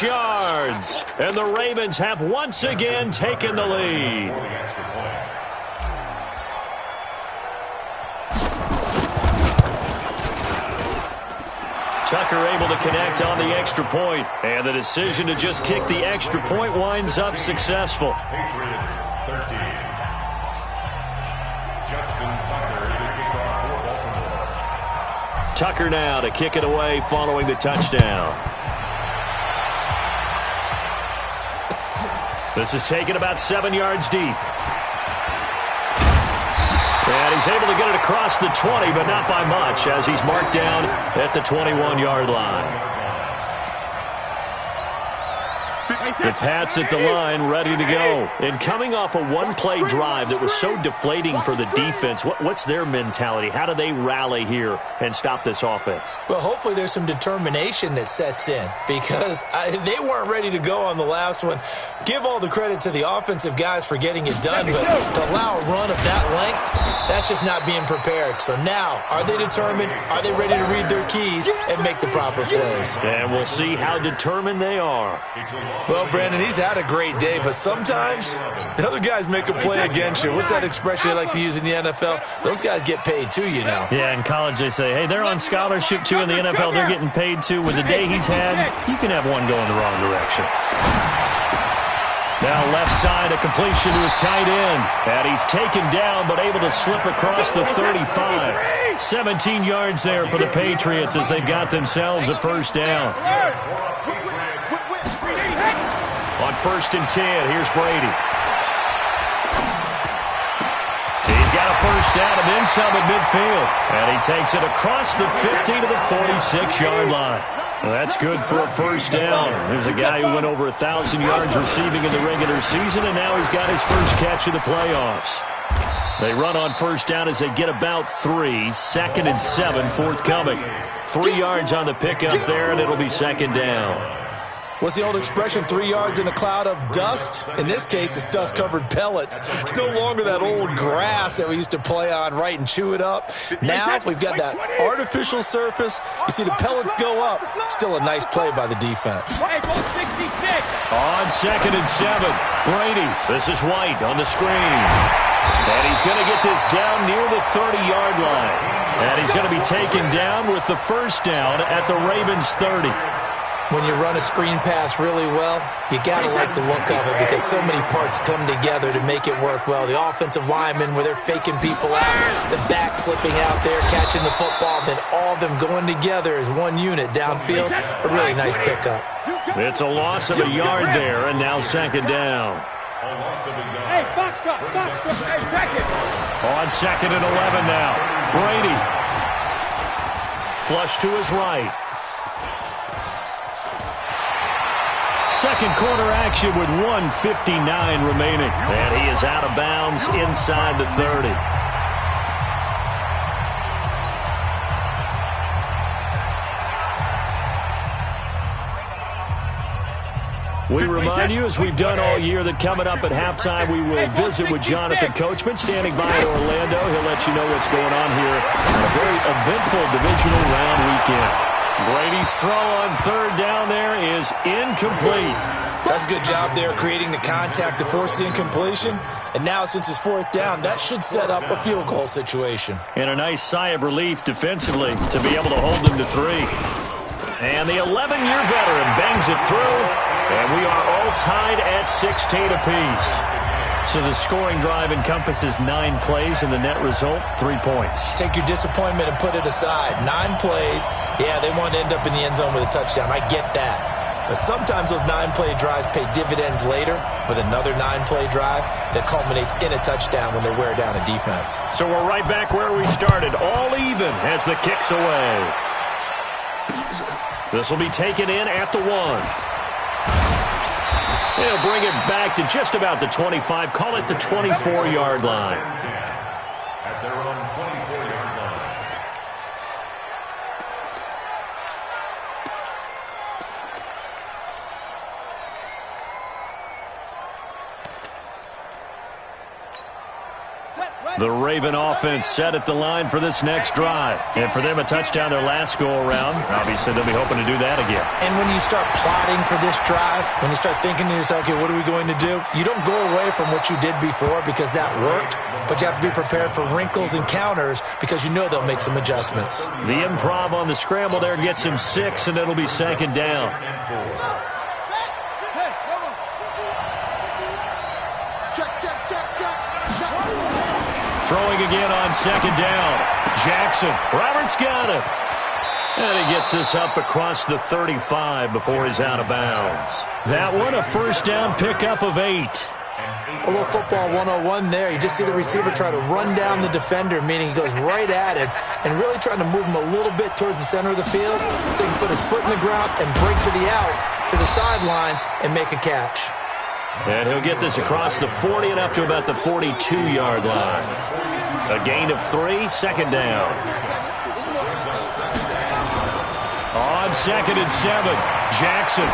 yards. And the Ravens have once again taken the lead. Tucker able to connect on the extra point, and the decision to just kick the extra point winds up successful. Patriots 13. Justin Tucker to kick off for Baltimore. Tucker now to kick it away following the touchdown. This is taken about 7 yards deep. And he's able to get it across the 20, but not by much, as he's marked down at the 21-yard line. The Pats at the line, ready to go. And coming off a one-play drive that was so deflating for the defense, what's their mentality? How do they rally here and stop this offense? Well, hopefully there's some determination that sets in, because they weren't ready to go on the last one. Give all the credit to the offensive guys for getting it done, but to allow a run of that length, that's just not being prepared. So now, are they determined? Are they ready to read their keys and make the proper plays? And we'll see how determined they are. Well, Brandon, he's had a great day, but sometimes the other guys make a play against you. What's that expression they like to use in the NFL? Those guys get paid too, you know. Yeah, in college they say, hey, they're on scholarship too. In the NFL, they're getting paid too. With the day he's had, you can have one going the wrong direction. Now left side, a completion to his tight end. And he's taken down, but able to slip across the 35. 17 yards there for the Patriots as they've got themselves a first down. On 1st and 10, here's Brady. He's got a first down and then some at midfield. And he takes it across the 50 to the 46-yard line. Well, that's good for a first down. There's a guy who went over 1,000 yards receiving in the regular season, and now he's got his first catch of the playoffs. They run on first down as they get about 3. 2nd and 7 forthcoming. 3 yards on the pickup there, and it'll be 2nd down. What's the old expression, 3 yards in a cloud of dust? In this case, it's dust-covered pellets. It's no longer that old grass that we used to play on, right, and chew it up. Now we've got that artificial surface. You see the pellets go up. Still a nice play by the defense. On 2nd and 7, Brady. This is White on the screen. And he's going to get this down near the 30-yard line. And he's going to be taken down with the first down at the Ravens 30. When you run a screen pass really well, you got to like the look of it because so many parts come together to make it work well. The offensive linemen, where they're faking people out, the back slipping out there, catching the football, then all of them going together as one unit downfield. A really nice pickup. It's a loss of a yard there, and now 2nd down. Hey, Foxtrot, hey, second. On 2nd and 11 now. Brady. Flush to his right. Second quarter action with 1:59 remaining. And he is out of bounds inside the 30. We remind you, as we've done all year, that coming up at halftime, we will visit with Jonathan Coachman, standing by in Orlando. He'll let you know what's going on here on a very eventful divisional round weekend. Brady's throw on 3rd down there is incomplete. That's a good job there creating the contact to force the incompletion. And now, since it's 4th down, that should set up a field goal situation. And a nice sigh of relief defensively to be able to hold them to 3. And the 11-year veteran bangs it through. And we are all tied at 16 apiece. So the scoring drive encompasses 9 plays, and the net result, 3 points. Take your disappointment and put it aside. 9 plays. Yeah, they want to end up in the end zone with a touchdown. I get that. But sometimes those 9-play drives pay dividends later with another 9-play drive that culminates in a touchdown when they wear down a defense. So we're right back where we started. All even as the kick's away. This will be taken in at the 1. They'll bring it back to just about the 25. Call it the 24-yard line. At their own 24-yard line. Set. The Raven offense set at the line for this next drive. And for them, a touchdown their last go-around. Obviously, they'll be hoping to do that again. And when you start plotting for this drive, when you start thinking to yourself, okay, what are we going to do? You don't go away from what you did before because that worked, but you have to be prepared for wrinkles and counters because you know they'll make some adjustments. The improv on the scramble there gets him 6, and it'll be second down. Throwing again on second down. Jackson. Roberts got it. And he gets this up across the 35 before he's out of bounds. That one, a first down pickup of 8. A little football 101 there. You just see the receiver try to run down the defender, meaning he goes right at him and really trying to move him a little bit towards the center of the field so he can put his foot in the ground and break to the out, to the sideline, and make a catch. And he'll get this across the 40 and up to about the 42-yard line. A gain of 3, second down. On second and 7, Jackson.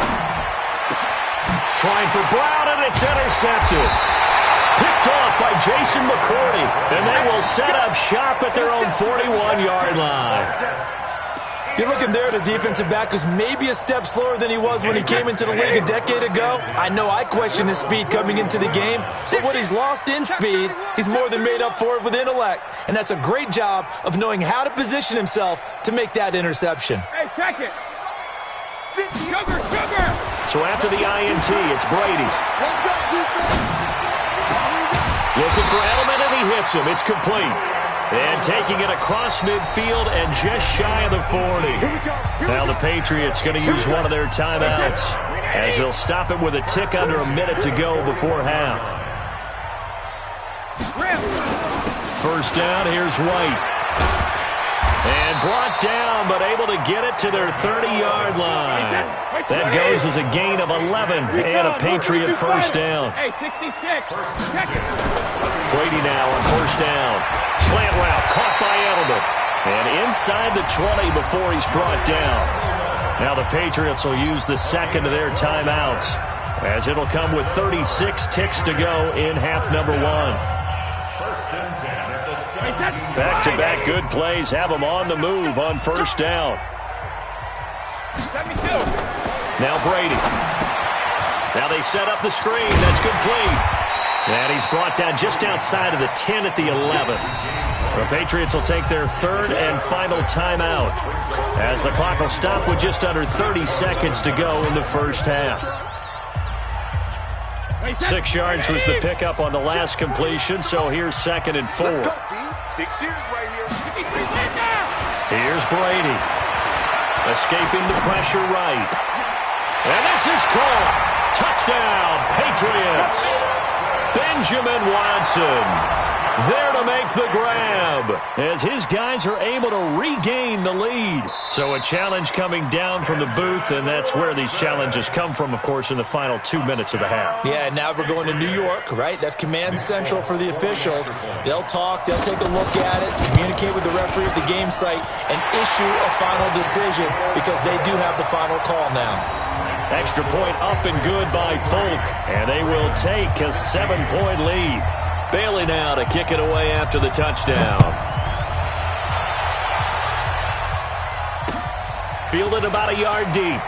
Trying for Brown, and it's intercepted. Picked off by Jason McCourty, and they will set up shop at their own 41-yard line. You're looking there at a defensive back who's maybe a step slower than he was when he came into the league a decade ago. I know I questioned his speed coming into the game, but what he's lost in speed, he's more than made up for it with intellect. And that's a great job of knowing how to position himself to make that interception. Hey, check it. Sugar. So after the INT, it's Brady. Looking for Edelman, and he hits him. It's complete. And taking it across midfield and just shy of the 40. Now the Patriots going to use one of their timeouts as they'll stop it with a tick under a minute to go before half. First down, here's White. And brought down, but able to get it to their 30-yard line. That goes as a gain of 11 and a Patriot first down. Hey, 66. Check it. Brady now on first down. Slant route caught by Edelman. And inside the 20 before he's brought down. Now the Patriots will use the second of their timeouts as it'll come with 36 ticks to go in half number 1. Back-to-back good plays have them on the move on first down. Now Brady. Now they set up the screen. That's complete. And he's brought down just outside of the 10 at the 11. The Patriots will take their third and final timeout as the clock will stop with just under 30 seconds to go in the first half. 6 yards was the pickup on the last completion, so here's second and 4. Here's Brady. Escaping the pressure right. And this is caught. Touchdown, Patriots. Benjamin Watson there to make the grab as his guys are able to regain the lead. So a challenge coming down from the booth, and that's where these challenges come from, of course, in the final 2 minutes of the half. Yeah, now we're going to New York, right? That's command central for the officials. They'll talk, they'll take a look at it, communicate with the referee at the game site, and issue a final decision because they do have the final call now. Extra point up and good by Folk, and they will take a 7-point lead. Bailey now to kick it away after the touchdown. Fielded about a yard deep.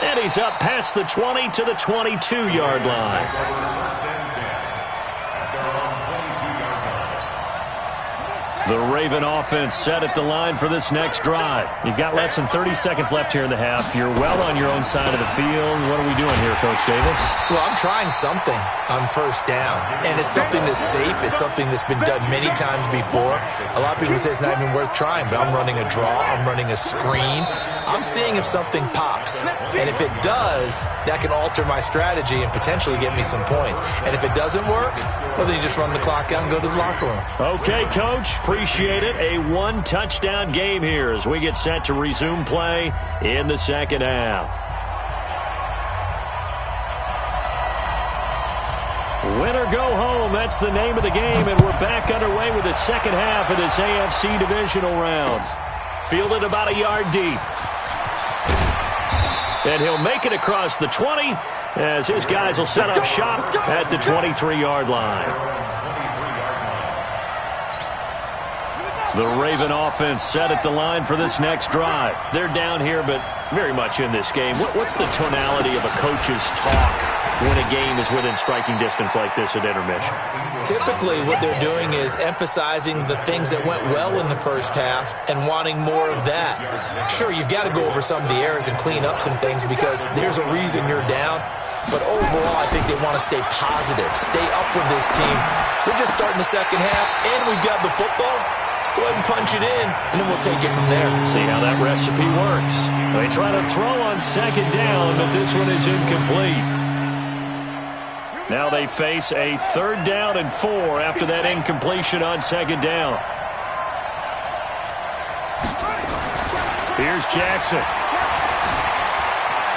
And he's up past the 20 to the 22-yard line. The Raven offense set at the line for this next drive. You've got less than 30 seconds left here in the half. You're well on your own side of the field. What are we doing here, Coach Davis? Well, I'm trying something on first down. And it's something that's safe. It's something that's been done many times before. A lot of people say it's not even worth trying, but I'm running a draw. I'm running a screen. I'm seeing if something pops. And if it does, that can alter my strategy and potentially get me some points. And if it doesn't work, well, then you just run the clock out and go to the locker room. Okay, Coach. Appreciate it. A 1-touchdown game here as we get set to resume play in the second half. Win or go home, that's the name of the game, and we're back underway with the second half of this AFC divisional round. Fielded about a yard deep. And he'll make it across the 20 as his guys will set up shop at the 23-yard line. The Raven offense set at the line for this next drive. They're down here, but very much in this game. What's the tonality of a coach's talk when a game is within striking distance like this at intermission? Typically, what they're doing is emphasizing the things that went well in the first half and wanting more of that. Sure, you've got to go over some of the errors and clean up some things because there's a reason you're down. But overall, I think they want to stay positive, stay up with this team. We're just starting the second half, and we've got the football. Let's go ahead and punch it in, and then we'll take it from there. See how that recipe works. They try to throw on second down, but this one is incomplete. Now they face a 3rd down and 4 after that incompletion on second down. Here's Jackson.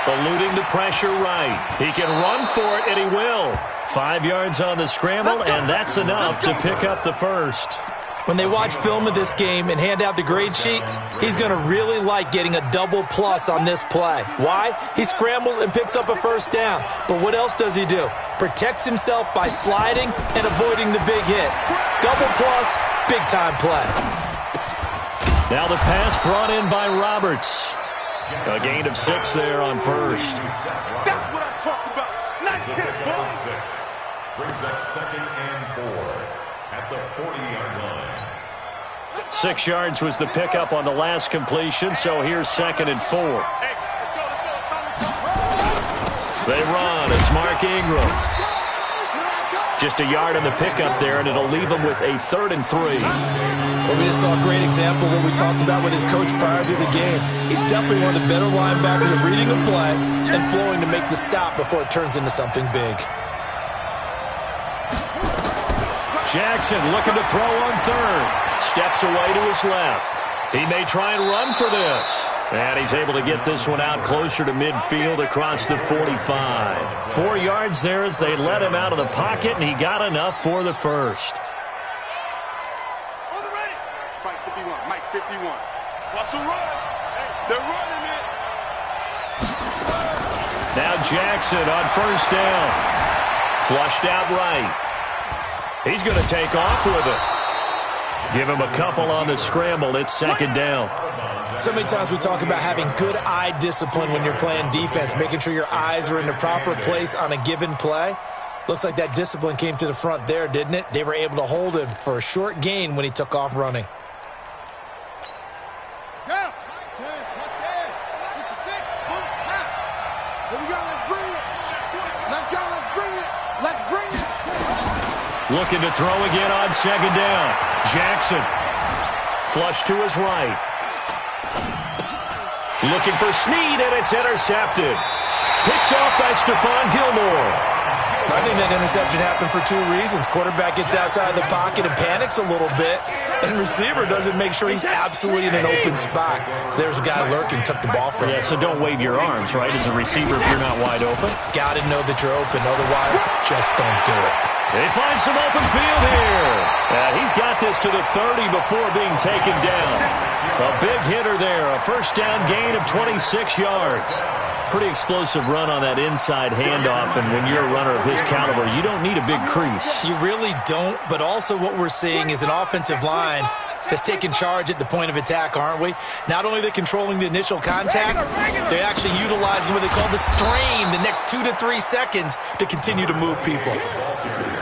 Eluding the pressure right. He can run for it, and he will. 5 yards on the scramble, and that's enough to pick up the first. When they watch film of this game and hand out the grade sheets, he's going to really like getting a double plus on this play. Why? He scrambles and picks up a first down. But what else does he do? Protects himself by sliding and avoiding the big hit. Double plus, big-time play. Now the pass brought in by Roberts. A gain of 6 there on first. That's what I talk about. Nice hit, boss. Brings up 2nd and 4 at the 40-yard line. 6 yards was the pickup on the last completion, so here's 2nd and 4. They run. It's Mark Ingram. Just a yard on the pickup there, and it'll leave him with a 3rd and 3. Well, we just saw a great example of what we talked about with his coach prior to the game. He's definitely one of the better linebackers at reading a play and flowing to make the stop before it turns into something big. Jackson looking to throw on 3rd. Steps away to his left. He may try and run for this. And he's able to get this one out closer to midfield across the 45. 4 yards there as they let him out of the pocket, and he got enough for the first. On the ready. Mike 51. Mike 51. Watch the run. They're running it. Now Jackson on first down. Flushed out right. He's going to take off with it. Give him a couple on the scramble. It's 2nd down. So many times we talk about having good eye discipline when you're playing defense, making sure your eyes are in the proper place on a given play. Looks like that discipline came to the front there, didn't it? They were able to hold him for a short gain when he took off running. Go. 10, touchdown. 66. Here we go. Let's bring it. Let's go. Let's bring it. Let's bring it. Looking to throw again on second down. Jackson. Flush to his right. Looking for Snead, and it's intercepted. Picked off by Stephon Gilmore. I think that interception happened for 2 reasons. Quarterback gets outside the pocket and panics a little bit, and receiver doesn't make sure he's absolutely in an open spot. So there's a guy lurking, took the ball from him. Yeah, so don't wave your arms, right, as a receiver if you're not wide open. Got to know that you're open. Otherwise, just don't do it. They find some open field here. He's got this to the 30 before being taken down. A big hitter there, a first down gain of 26 yards. Pretty explosive run on that inside handoff, and when you're a runner of his caliber, you don't need a big crease. You really don't, but also what we're seeing is an offensive line has taken charge at the point of attack, aren't we? Not only are they controlling the initial contact, they're actually utilizing what they call the strain, the next 2 to 3 seconds to continue to move people.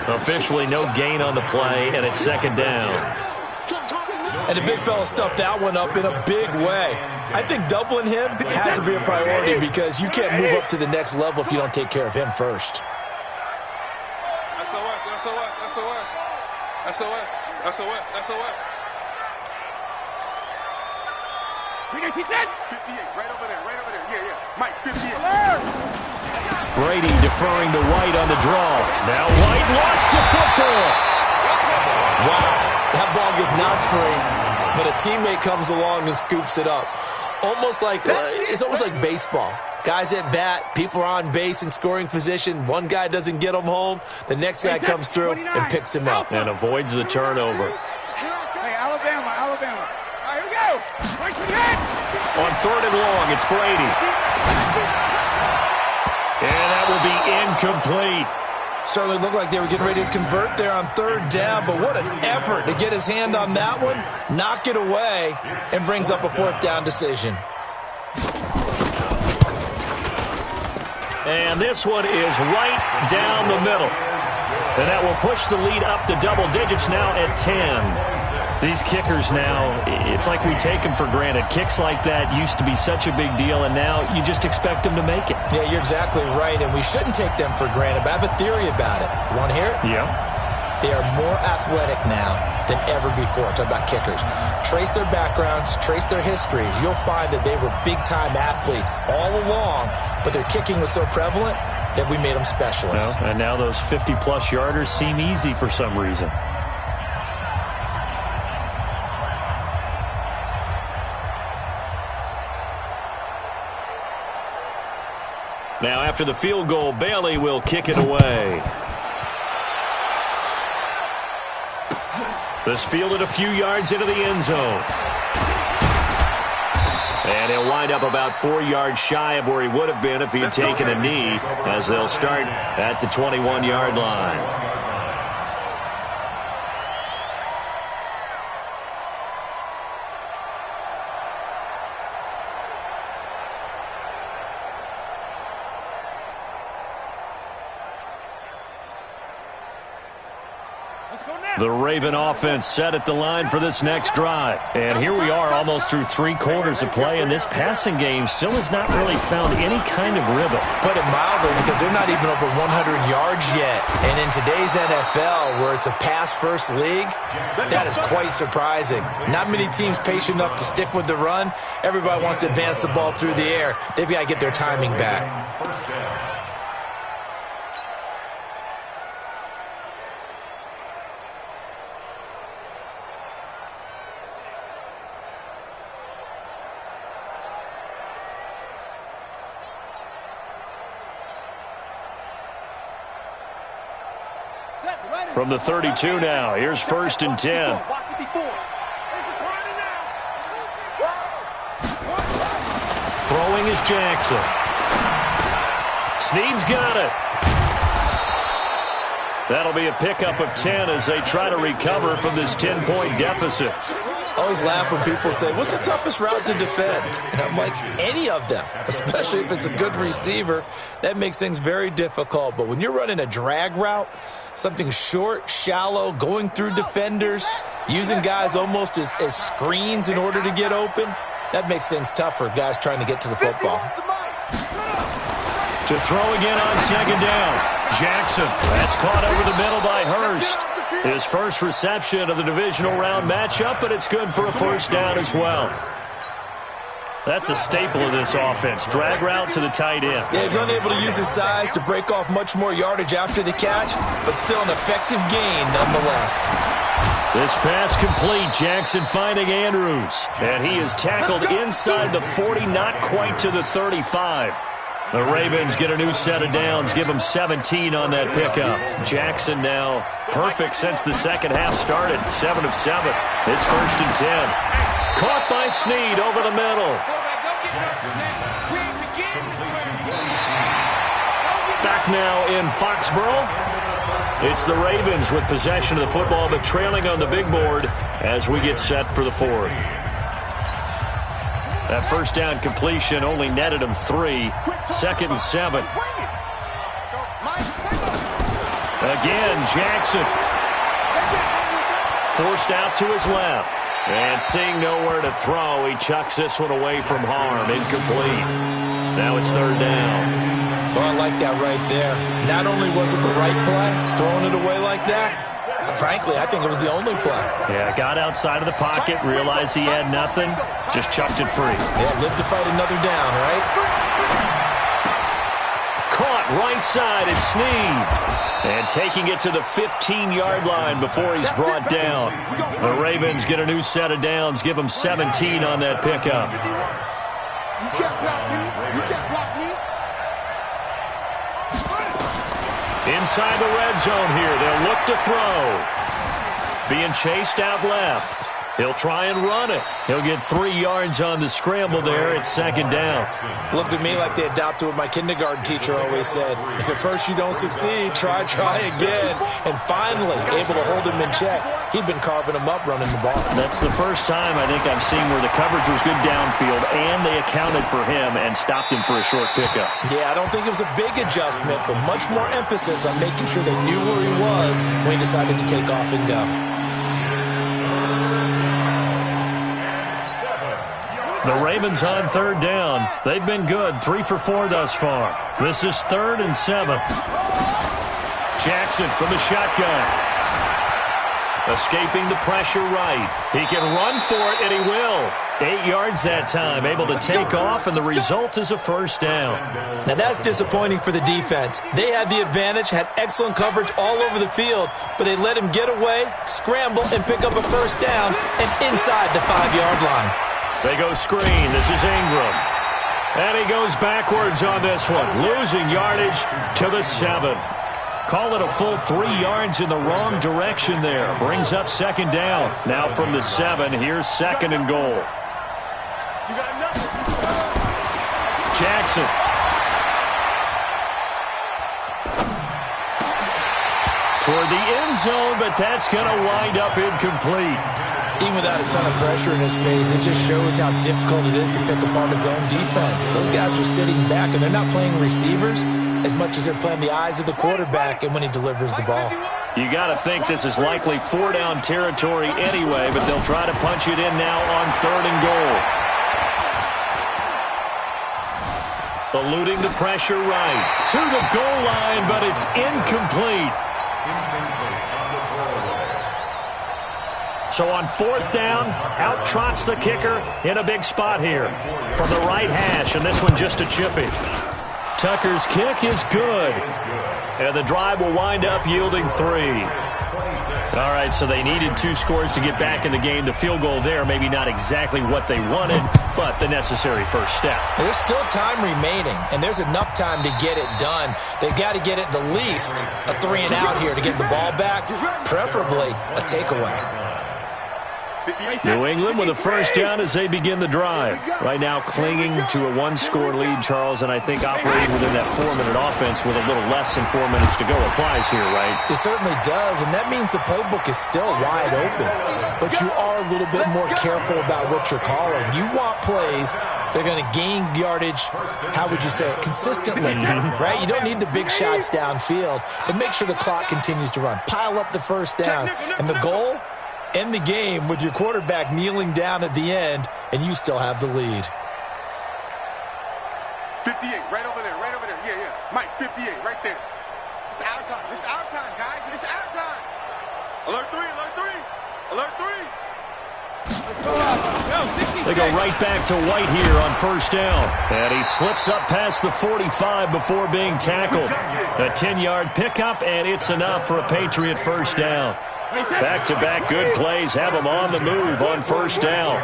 Officially no gain on the play, and it's 2nd down. And the big fella stuffed that one up in a big way. I think doubling him has to be a priority because you can't move up to the next level if you don't take care of him first. SOS, SOS, SOS. SOS, SOS, SOS. 58, right over there, right over there. Yeah, yeah. Mike, 58. Brady deferring to White on the draw. Now White lost the football. Wow, that ball gets knocked free, but a teammate comes along and scoops it up. It's almost like baseball. Guys at bat, people are on base in scoring position. One guy doesn't get him home. The next guy comes through and picks him up. And avoids the turnover. Hey, Alabama. All right, here we go. Right to the head. On 3rd and long, it's Brady. And that will to be incomplete. Certainly looked like they were getting ready to convert there on third down, but what an effort to get his hand on that one, knock it away, and brings up a fourth down decision. And this one is right down the middle. And that will push the lead up to double digits now at 10. These kickers now, it's like we take them for granted. Kicks like that used to be such a big deal, and now you just expect them to make it. Yeah, you're exactly right, and we shouldn't take them for granted, but I have a theory about it. You want to hear it? Yeah. They are more athletic now than ever before. Talk about kickers. Trace their backgrounds, trace their histories. You'll find that they were big-time athletes all along, but their kicking was so prevalent that we made them specialists. Well, and now those 50-plus yarders seem easy for some reason. Now, after the field goal, Bailey will kick it away. This fielded a few yards into the end zone. And he'll wind up about 4 yards shy of where he would have been if he had taken a knee, as they'll start at the 21-yard line. The Raven offense set at the line for this next drive. And here we are almost through 3 quarters of play, and this passing game still has not really found any kind of rhythm. Put it mildly, because they're not even over 100 yards yet. And in today's NFL, where it's a pass-first league, that is quite surprising. Not many teams patient enough to stick with the run. Everybody wants to advance the ball through the air. They've got to get their timing back. From the 32 now, here's 1st and 10. Throwing is Jackson. Snead's got it. That'll be a pickup of 10 as they try to recover from this 10-point deficit. I always laugh when people say, what's the toughest route to defend? And I'm like, any of them, especially if it's a good receiver. That makes things very difficult. But when you're running a drag route, something short, shallow, going through defenders, using guys almost as screens in order to get open, that makes things tough for guys trying to get to the football. To throw again on 2nd down. Jackson, that's caught over the middle by Hurst. His first reception of the divisional round matchup, but it's good for a 1st down as well. That's a staple of this offense. Drag route to the tight end. Yeah, he's unable to use his size to break off much more yardage after the catch, but still an effective gain nonetheless. This pass complete. Jackson finding Andrews. And he is tackled inside the 40, not quite to the 35. The Ravens get a new set of downs, give them 17 on that pickup. Jackson now perfect since the second half started, 7 of 7. It's 1st and 10. Caught by Snead over the middle. Back now in Foxborough. It's the Ravens with possession of the football, but trailing on the big board as we get set for the 4th. That 1st down completion only netted him 3. 2nd and 7. Again, Jackson. Forced out to his left. And seeing nowhere to throw, he chucks this one away from harm. Incomplete. Now it's 3rd down. Well, I like that right there. Not only was it the right play, throwing it away like that, frankly, I think it was the only play. Yeah, got outside of the pocket, realized he had nothing, just chucked it free. Yeah, live to fight another down, right? Caught right side, it's Snead. And taking it to the 15-yard line before he's brought down. The Ravens get a new set of downs, give them 17 on that pickup. You can't block me. You can't block me. Inside the red zone here, they'll look to throw. Being chased out left. He'll try and run it. He'll get 3 yards on the scramble there. It's second down. Looked at me like they adopted what my kindergarten teacher always said. If at first you don't succeed, try again. And finally, able to hold him in check. He'd been carving him up running the ball. That's the first time I think I've seen where the coverage was good downfield, and they accounted for him and stopped him for a short pickup. Yeah, I don't think it was a big adjustment, but much more emphasis on making sure they knew where he was when he decided to take off and go. The Ravens on third down. They've been good, 3 for 4 thus far. This is 3rd and 7. Jackson from the shotgun. Escaping the pressure right. He can run for it, and he will. 8 yards that time, able to take off, and the result is a first down. Now that's disappointing for the defense. They had the advantage, had excellent coverage all over the field, but they let him get away, scramble, and pick up a first down, and inside the 5-yard line. They go screen. This is Ingram. And he goes backwards on this one, losing yardage to the 7. Call it a full 3 yards in the wrong direction there. Brings up second down. Now from the 7, here's 2nd and goal. Jackson. Toward the end zone, but that's going to wind up incomplete. Even without a ton of pressure in his face, it just shows how difficult it is to pick apart his own defense. Those guys are sitting back, and they're not playing receivers as much as they're playing the eyes of the quarterback and when he delivers the ball. You got to think this is likely 4-down territory anyway, but they'll try to punch it in now on 3rd and goal. Eluding the pressure right. To the goal line, but it's incomplete. So on 4th down, out trots the kicker in a big spot here from the right hash, and this one just a chippy. Tucker's kick is good, and the drive will wind up yielding 3. All right, so they needed 2 scores to get back in the game. The field goal there, maybe not exactly what they wanted, but the necessary first step. There's still time remaining, and there's enough time to get it done. They've got to get it the least a 3 and out here to get the ball back, preferably a takeaway. New England with a first down as they begin the drive. Right now clinging to a 1-score lead, Charles, and I think operating within that 4-minute offense with a little less than 4 minutes to go applies here, right? It certainly does, and that means the playbook is still wide open. But you are a little bit more careful about what you're calling. You want plays that are going to gain yardage, how would you say it, consistently, right? You don't need the big shots downfield, but make sure the clock continues to run. Pile up the first down, and the goal? End the game with your quarterback kneeling down at the end, and you still have the lead. 58, right over there, right over there. Yeah. Mike, 58, right there. It's our time. It's our time, guys. It's our time. Alert 3, alert 3, alert 3. They go right back to White here on first down. And he slips up past the 45 before being tackled. A 10-yard pickup, and it's enough for a Patriot first down. Back-to-back good plays have them on the move on first down.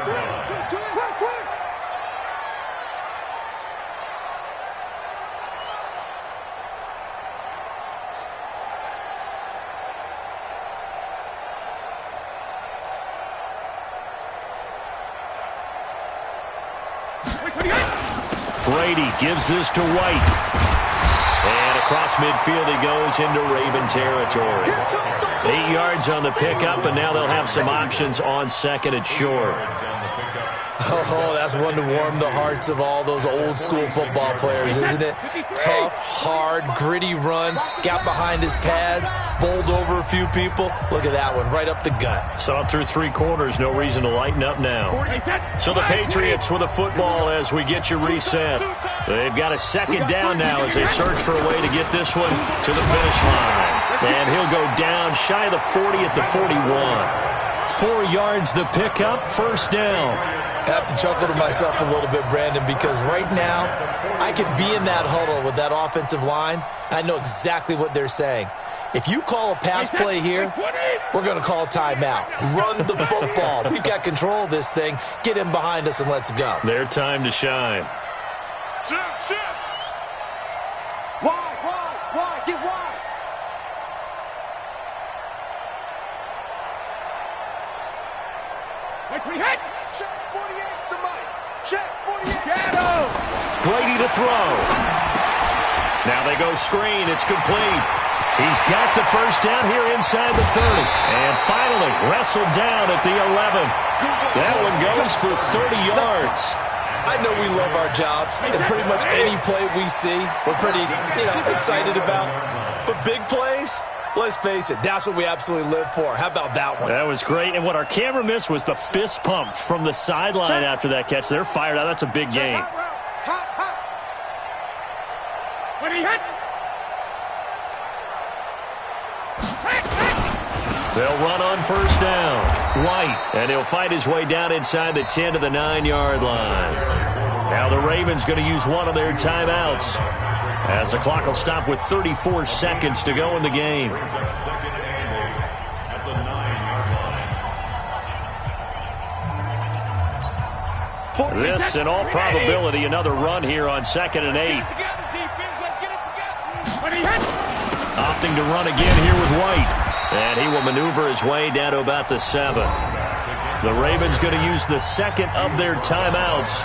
Brady gives this to White. And across midfield he goes into Raven territory. 8 yards on the pickup, and now they'll have some options on 2nd and short. Oh, that's one to warm the hearts of all those old-school football players, isn't it? Tough, hard, gritty run, got behind his pads, bowled over a few people. Look at that one, right up the gut. Saw it through 3 quarters, no reason to lighten up now. So the Patriots with a football as we get you reset. They've got a 2nd down now as they search for a way to get this one to the finish line. And he'll go down shy of the 40 at the 41. 4 yards the pickup, first down. I have to chuckle to myself a little bit, Brandon, because right now I could be in that huddle with that offensive line, and I know exactly what they're saying. If you call a pass play here, we're going to call timeout. Run the football. We've got control of this thing. Get in behind us and let's go. Their time to shine. Shift. Wide, get wide. throw. Now they go screen. It's complete. He's got the first down here inside the 30. And finally wrestled down at the 11. That one goes for 30 yards. I know we love our jobs, and pretty much any play we see, we're pretty, excited about. But big plays, let's face it, that's what we absolutely live for. How about that one? That was great. And what our camera missed was the fist pump from the sideline after that catch. They're fired out. That's a big game. They'll run on first down. White, and he'll fight his way down inside the 10 to the 9-yard line. Now the Ravens going to use one of their timeouts, as the clock will stop with 34 seconds to go in the game. This, in all probability, another run here on 2nd and 8. Opting to run again here with White. And he will maneuver his way down to about the 7. The Ravens going to use the second of their timeouts,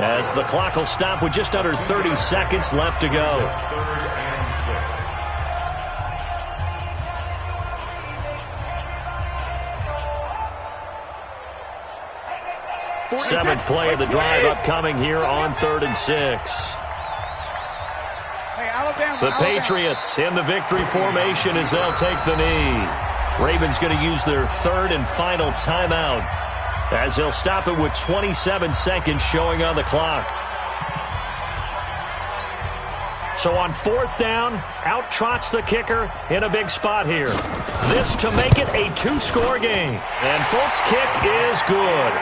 as the clock will stop with just under 30 seconds left to go. Seventh play of the drive upcoming here on 3rd and 6. The Patriots in the victory formation as they'll take the knee. Ravens going to use their third and final timeout, as they'll stop it with 27 seconds showing on the clock. So on 4th down, out trots the kicker in a big spot here. This to make it a 2-score game. And Folk's kick is good.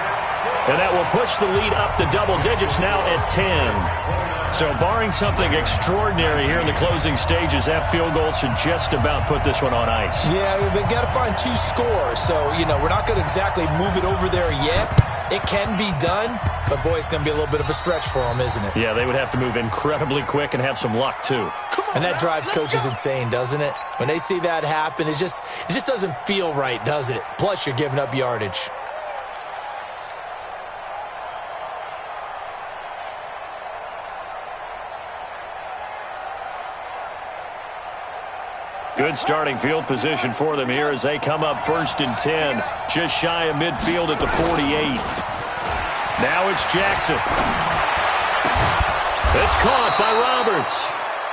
And that will push the lead up to double digits now at 10. So barring something extraordinary here in the closing stages, that field goal should just about put this one on ice. Yeah, we've got to find 2 scores. So, we're not going to exactly move it over there yet. It can be done, but boy, it's going to be a little bit of a stretch for them, isn't it? Yeah, they would have to move incredibly quick and have some luck, too. And that drives coaches insane, doesn't it? When they see that happen, it just doesn't feel right, does it? Plus, you're giving up yardage. Good starting field position for them here as they come up 1st and 10, just shy of midfield at the 48. Now it's Jackson. It's caught by Roberts.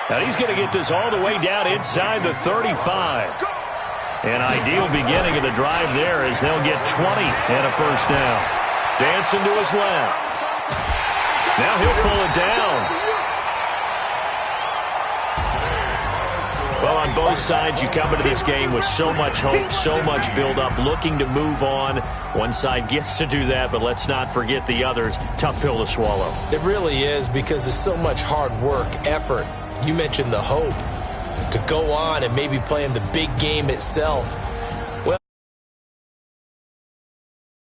Now he's going to get this all the way down inside the 35. An ideal beginning of the drive there, as they'll get 20 and a first down. Dancing to his left. Now he'll pull it down. Well, on both sides, you come into this game with so much hope, so much build-up, looking to move on. One side gets to do that, but let's not forget the others. Tough pill to swallow. It really is, because there's so much hard work, effort. You mentioned the hope to go on and maybe play in the big game itself.